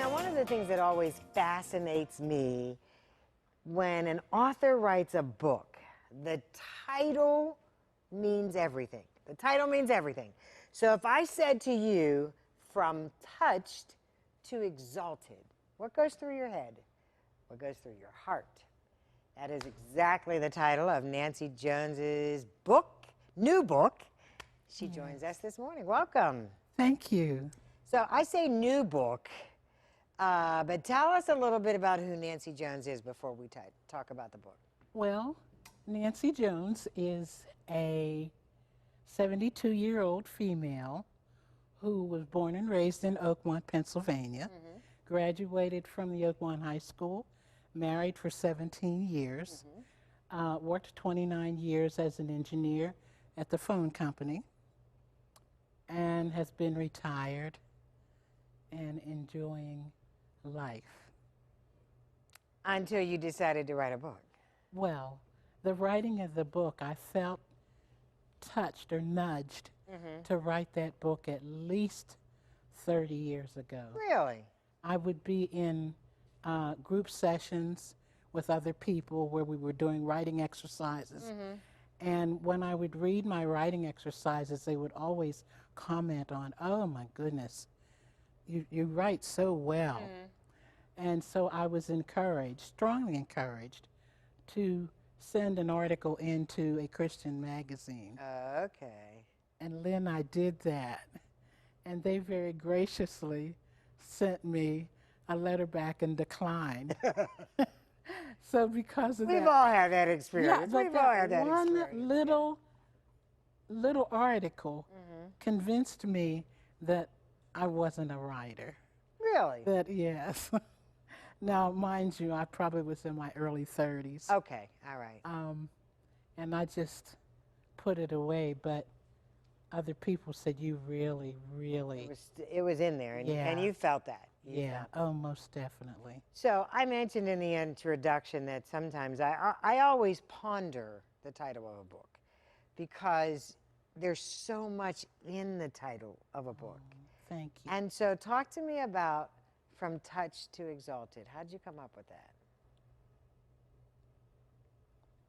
Now, one of the things that always fascinates me when an author writes a book, the title means everything. The title means everything. So if I said to you, From Touched to Exalted, what goes through your head? What goes through your heart? That is exactly the title of Nancy Jones's book, new book. She joins us this morning. Welcome. Thank you. So I say new book, but tell us a little bit about who Nancy Jones is before we talk about the book. Well, Nancy Jones is a 72-year-old female who was born and raised in Oakmont, Pennsylvania, graduated from the Oakmont High School, married for 17 years, worked 29 years as an engineer at the phone company, and has been retired and enjoying life. Until you decided to write a book. Well, the writing of the book, I felt touched or nudged to write that book at least 30 years ago. Really? I would be in group sessions with other people where we were doing writing exercises. And when I would read my writing exercises, they would always comment on, oh my goodness, you write so well. And so I was encouraged, strongly encouraged, to send an article into a Christian magazine. Okay. And then I did that. And they very graciously sent me a letter back and declined. So because of that. We've all had that experience. Yeah, We've all had that one experience. little article convinced me that I wasn't a writer. Really? That, yes. Now, mind you, I probably was in my early 30s. Okay, all right. And I just put it away, but other people said, you really, really. It was in there, and you felt that. Yeah, oh, most definitely. So I mentioned in the introduction that sometimes I always ponder the title of a book because there's so much in the title of a book. Thank you. And so talk to me about From Touched to Exalted. How did you come up with that?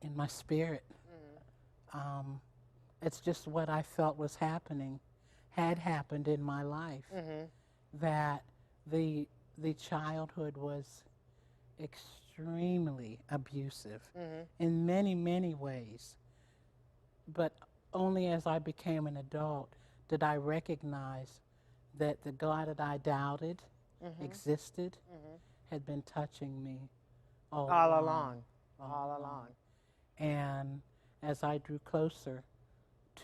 In my spirit. It's just what I felt was happening, had happened in my life. That the childhood was extremely abusive in many, many ways. But only as I became an adult did I recognize that the God that I doubted existed had been touching me all along. And as I drew closer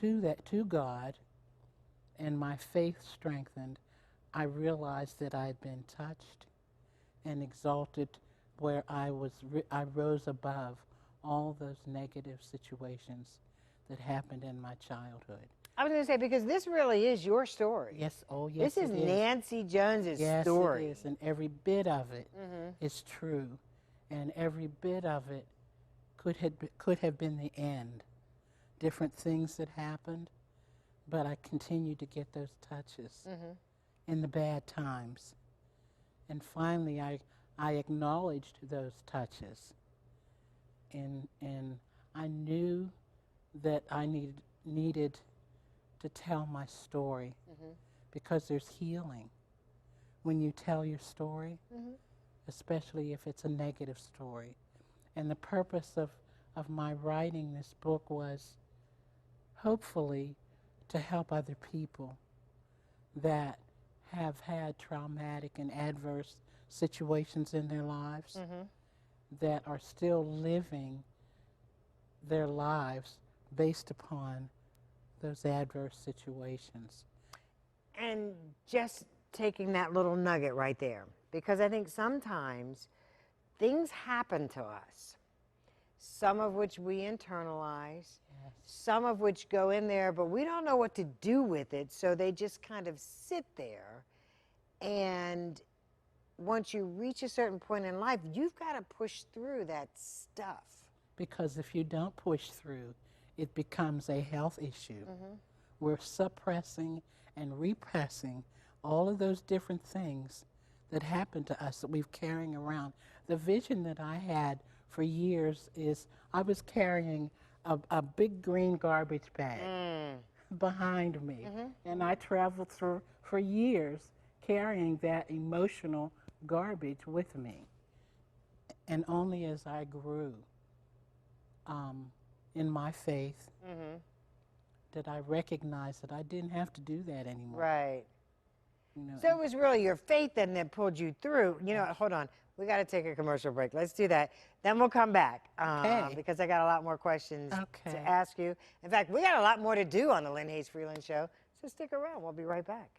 to God and my faith strengthened, I realized that I had been touched and exalted where I rose above all those negative situations that happened in my childhood. I was going to say, because this really is your story. Yes, oh yes, this is Nancy Jones's story. Yes, it is, and every bit of it is true, and every bit of it could have been the end. Different things that happened, but I continued to get those touches in the bad times. And finally, I acknowledged those touches, and I knew that I needed to tell my story because there's healing when you tell your story, especially if it's a negative story. And the purpose of my writing this book was hopefully to help other people that have had traumatic and adverse situations in their lives that are still living their lives based upon those adverse situations. And just taking that little nugget right there, because I think sometimes things happen to us, some of which we internalize, some of which go in there, but we don't know what to do with it, so they just kind of sit there. And once you reach a certain point in life, you've got to push through that stuff. Because if you don't push through, it becomes a health issue. We're suppressing and repressing all of those different things that happened to us that we've carrying around. The vision that I had for years is I was carrying a big green garbage bag behind me. And I traveled through for years carrying that emotional garbage with me. And only as I grew in my faith did I recognize that I didn't have to do that anymore. Right. You know, So it was really your faith then that pulled you through. You know, hold on. We got to take a commercial break. Let's do that. Then we'll come back Okay. because I got a lot more questions Okay. to ask you. In fact, we got a lot more to do on the Lynn Hayes Freeland Show. So stick around. We'll be right back.